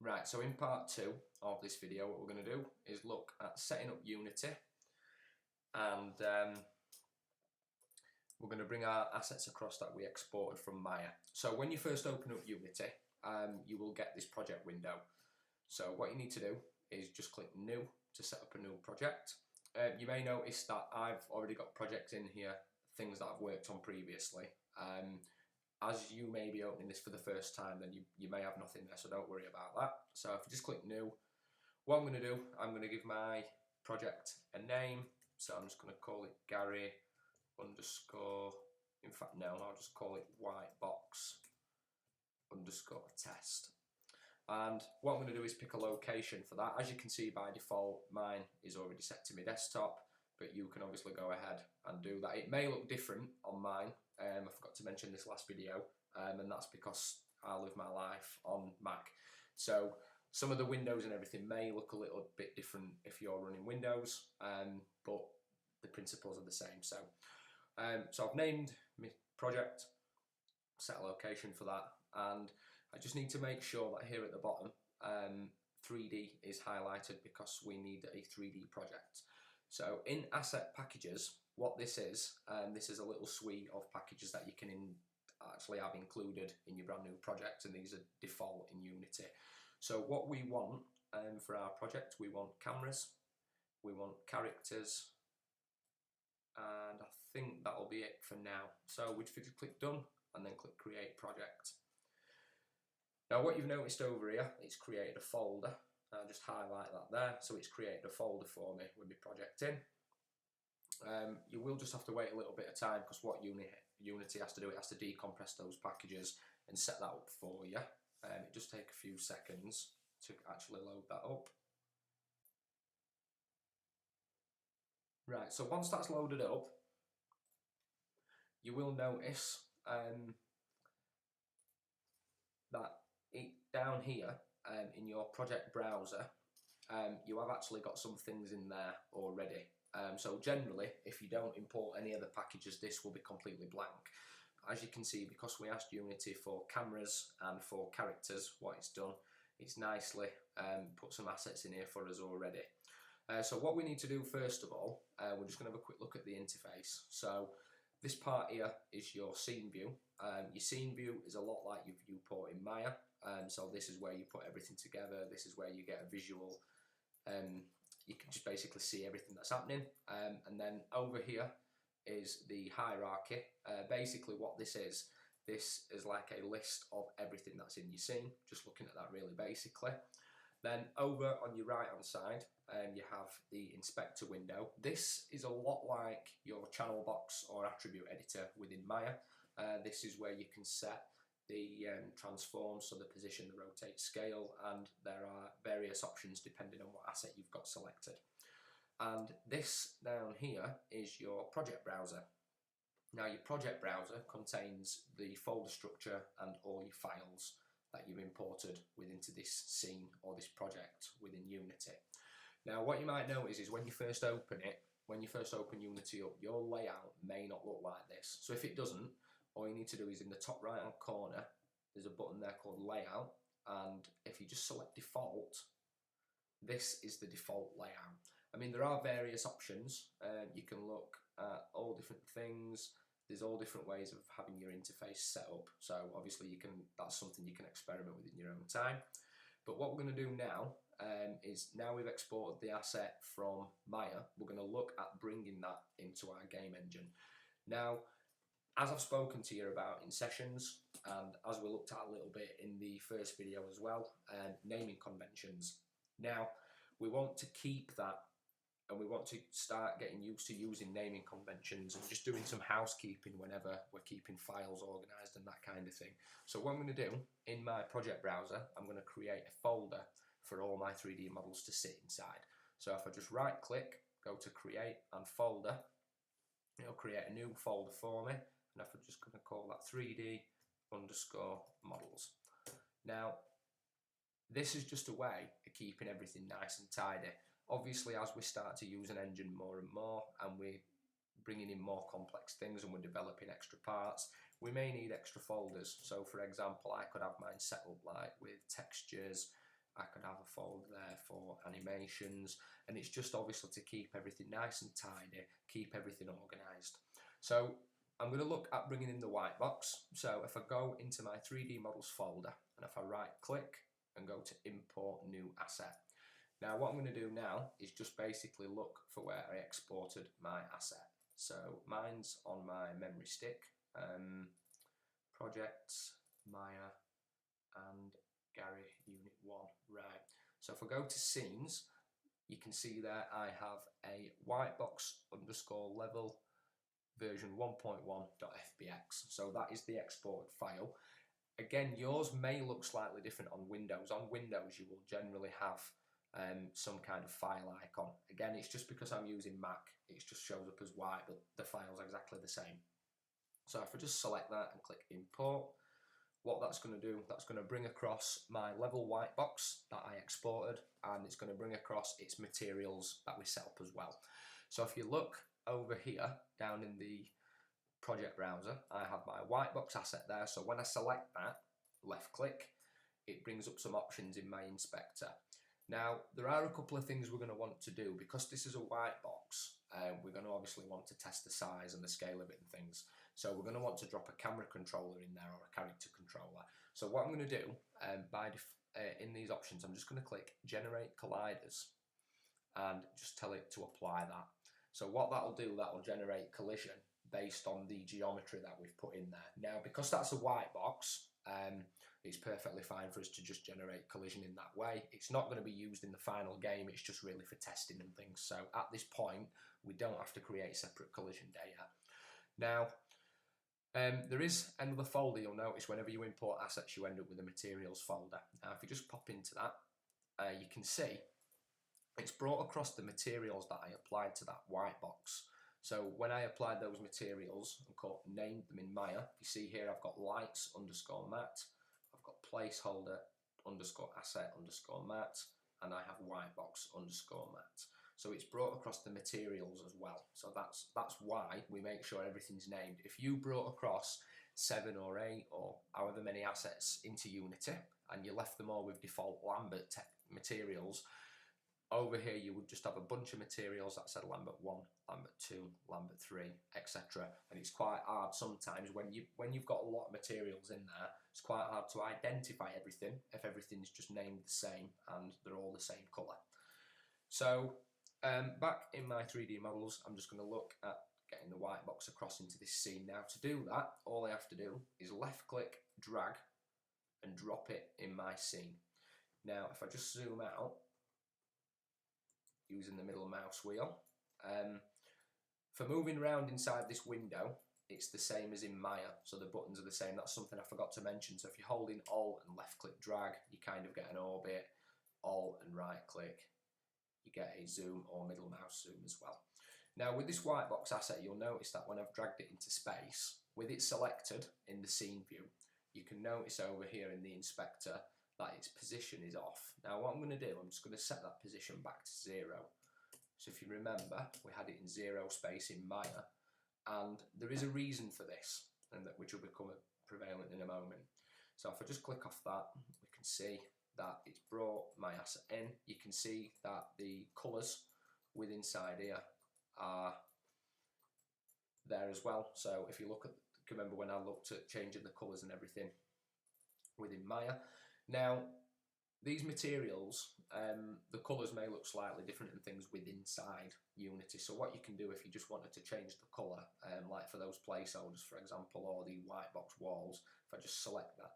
Right, so in part 2 of this video, what we're going to do is look at setting up Unity, and we're going to bring our assets across that we exported from Maya. So when you first open up Unity, you will get this project window. So what you need to do is just click New to set up a new project. You may notice that I've already got projects in here, things that I've worked on previously. As you may be opening this for the first time, then you may have nothing there, so don't worry about that. So if you just click New, what I'm going to do, I'm going to give my project a name. So I'm just going to call it Gary underscore, in fact no, I'll just call it whitebox underscore test. And what I'm going to do is pick a location for that. As you can see, by default, mine is already set to my desktop, but you can obviously go ahead and do that. It may look different on mine. I forgot to mention this last video, and that's because I live my life on Mac. So some of the windows and everything may look a little bit different if you're running Windows, but the principles are the same. So I've named my project, set a location for that, and I just need to make sure that here at the bottom 3D is highlighted because we need a 3D project. So in asset packages, what this is a little suite of packages that you can actually have included in your brand new project, and these are default in Unity. So what we want for our project, we want cameras, we want characters, and I think that'll be it for now. So we'd click Done and then click Create Project. Now what you've noticed over here, it's created a folder. I'll just highlight that there. So it's created a folder for me with my project in. You will just have to wait a little bit of time because what Unity has to do, it has to decompress those packages and set that up for you. It just takes a few seconds to actually load that up. Right, so once that's loaded up, you will notice that down here in your project browser, you have actually got some things in there already. So generally, if you don't import any other packages, this will be completely blank. As you can see, because we asked Unity for cameras and for characters, what it's done, it's nicely put some assets in here for us already. So what we need to do first of all, we're just going to have a quick look at the interface. So this part here is your scene view. Your scene view is a lot like your viewport in Maya. So this is where you put everything together. This is where you get a visual. You can just basically see everything that's happening. And then over here is the hierarchy. Basically what this is like a list of everything that's in your scene. Just looking at that really basically. Then over on your right hand side, you have the inspector window. This is a lot like your channel box or attribute editor within Maya. This is where you can set the transform, so the position, the rotate, scale, and there are various options depending on what asset you've got selected. And this down here is your project browser. Now your project browser contains the folder structure and all your files that you've imported into this scene or this project within Unity. Now what you might notice is when you first open it, when you first open Unity up, your layout may not look like this. So if it doesn't, all you need to do is in the top right hand corner, there's a button there called Layout, and if you just select Default, this is the default layout. I mean, there are various options. You can look at all different things. There's all different ways of having your interface set up. So obviously that's something you can experiment with in your own time. But what we're going to do now is now we've exported the asset from Maya, we're going to look at bringing that into our game engine. Now, as I've spoken to you about in sessions, and as we looked at a little bit in the first video as well, naming conventions. Now, we want to keep that, and we want to start getting used to using naming conventions and just doing some housekeeping whenever we're keeping files organized and that kind of thing. So what I'm going to do, in my project browser, I'm going to create a folder for all my 3D models to sit inside. So if I just right click, go to create and folder, it'll create a new folder for me. And if I'm just going to call that 3D underscore models. Now, this is just a way of keeping everything nice and tidy. Obviously, as we start to use an engine more and more, and we're bringing in more complex things and we're developing extra parts, we may need extra folders. So for example, I could have mine set up like with textures I could have a folder there for animations, and it's just obviously to keep everything nice and tidy, keep everything organised. So I'm going to look at bringing in the white box. So if I go into my 3D models folder, and if I right click and go to import new asset. Now what I'm going to do now is just basically look for where I exported my asset. So mine's on my memory stick, projects, Maya, and Gary Unit 1. Right, so if I go to scenes, you can see there I have a whitebox_level version 1.1.fbx. So that is the exported file. Again, yours may look slightly different on Windows. On Windows, you will generally have some kind of file icon. Again, it's just because I'm using Mac, it just shows up as white, but the file's exactly the same. So if I just select that and click import, what that's going to do, that's going to bring across my level white box that I exported, and it's going to bring across its materials that we set up as well. So if you look over here, down in the project browser, I have my white box asset there. So when I select that, left click, it brings up some options in my inspector. Now, there are a couple of things we're going to want to do. Because this is a white box, we're going to obviously want to test the size and the scale of it and things. So we're going to want to drop a camera controller in there, or a character controller. So what I'm going to do, in these options, I'm just going to click Generate Colliders and just tell it to apply that. So what that'll do, that'll generate collision based on the geometry that we've put in there. Now, because that's a white box, it's perfectly fine for us to just generate collision in that way. It's not going to be used in the final game, it's just really for testing and things. So at this point, we don't have to create separate collision data. Now, there is another folder you'll notice whenever you import assets, you end up with a materials folder. Now, if you just pop into that, you can see it's brought across the materials that I applied to that white box. So when I applied those materials and named them in Maya, you see here I've got lights_matte, I've got placeholder_asset_matte, and I have whitebox_matte. So it's brought across the materials as well. So that's why we make sure everything's named. If you brought across 7 or 8 or however many assets into Unity and you left them all with default Lambert materials, over here you would just have a bunch of materials that said Lambert 1, Lambert 2, Lambert 3, etc. And it's quite hard sometimes when you've got a lot of materials in there, it's quite hard to identify everything if everything's just named the same and they're all the same colour. So back in my 3D models, I'm just going to look at getting the white box across into this scene. Now, to do that, all I have to do is left click, drag, and drop it in my scene. Now, if I just zoom out, using the middle mouse wheel, for moving around inside this window, it's the same as in Maya, so the buttons are the same. That's something I forgot to mention. So if you're holding Alt and left click drag, you kind of get an orbit. Alt and right click, you get a zoom or middle mouse zoom as well. Now with this white box asset, you'll notice that when I've dragged it into space, with it selected in the scene view, you can notice over here in the inspector that its position is off. Now what I'm going to do, I'm just going to set that position back to 0. So if you remember, we had it in 0 space in Maya, and there is a reason for this, and that which will become prevalent in a moment. So if I just click off that, we can see that it's brought my asset in. You can see that the colours with inside here are there as well. So if you look at, remember when I looked at changing the colours and everything within Maya. Now, these materials, the colours may look slightly different and things with inside Unity. So what you can do if you just wanted to change the colour, like for those placeholders, for example, or the white box walls, if I just select that,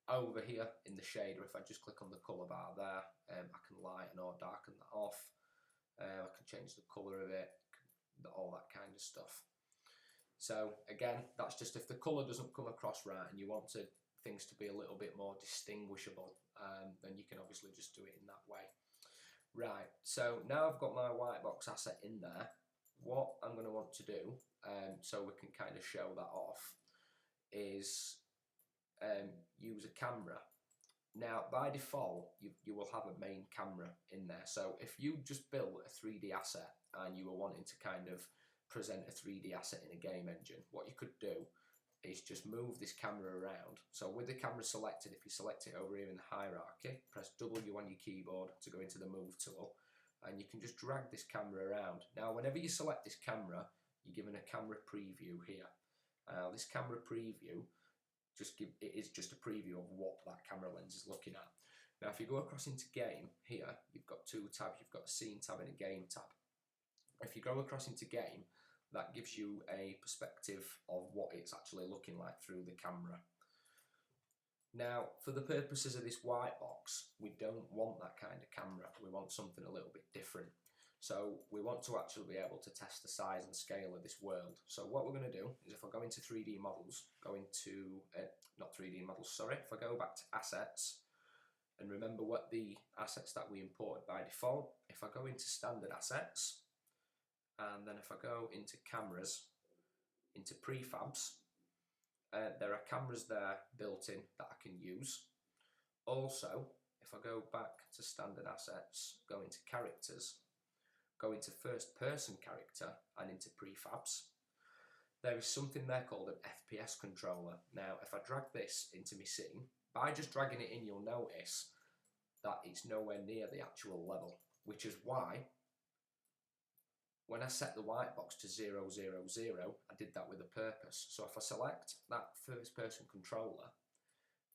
over here in the shader, if I just click on the colour bar there, I can lighten or darken that off. I can change the colour of it, all that kind of stuff. So again, that's just if the colour doesn't come across right and you want things to be a little bit more distinguishable, then you can obviously just do it in that way. Right, so now I've got my white box asset in there, what I'm going to want to do, so we can kind of show that off, is use a camera. Now by default you will have a main camera in there, so if you just built a 3D asset and you were wanting to kind of present a 3D asset in a game engine, what you could do is just move this camera around. So with the camera selected, if you select it over here in the hierarchy, press W on your keyboard to go into the move tool, and you can just drag this camera around. Now whenever you select this camera, you're given a camera preview here. This camera preview it is just a preview of what that camera lens is looking at. Now if you go across into game here, you've got two tabs. You've got a scene tab and a game tab. If you go across into game, that gives you a perspective of what it's actually looking like through the camera. Now, for the purposes of this white box, we don't want that kind of camera. We want something a little bit different. So we want to actually be able to test the size and scale of this world. So what we're going to do is, if I go into 3D models, if I go back to assets, and remember what the assets that we imported by default, if I go into standard assets, and then if I go into cameras, into prefabs, there are cameras there built in that I can use. Also, if I go back to standard assets, go into characters, go into first person character and into prefabs, there is something there called an Fps Controller. Now if I drag this into my scene, by just dragging it in, you'll notice that it's nowhere near the actual level, which is why when I set the white box to 0, 0, 0, I did that with a purpose. So if I select that first person controller,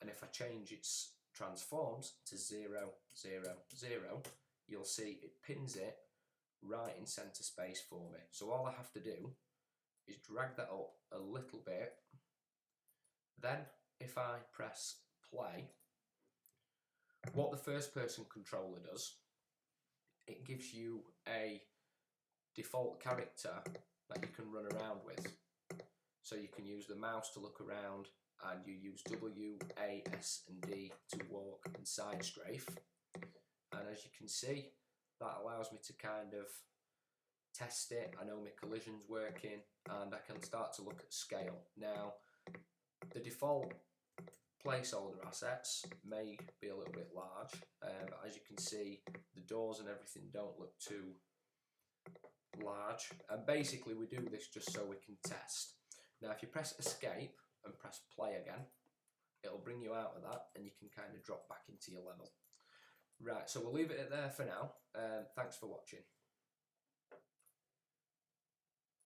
and if I change its transforms to 0, 0, 0, you'll see it pins it right in center space for me. So all I have to do is drag that up a little bit. Then if I press play, what the first person controller does, it gives you a default character that you can run around with. So you can use the mouse to look around, and you use W, A, S and D to walk and side strafe. And as you can see, that allows me to kind of test it. I know my collision's working, and I can start to look at scale. Now, the default placeholder assets may be a little bit large, but as you can see, the doors and everything don't look too large, and basically we do this just so we can test. Now if you press escape and press play again, it'll bring you out of that and you can kind of drop back into your level. Right, so we'll leave it at there for now. Thanks for watching.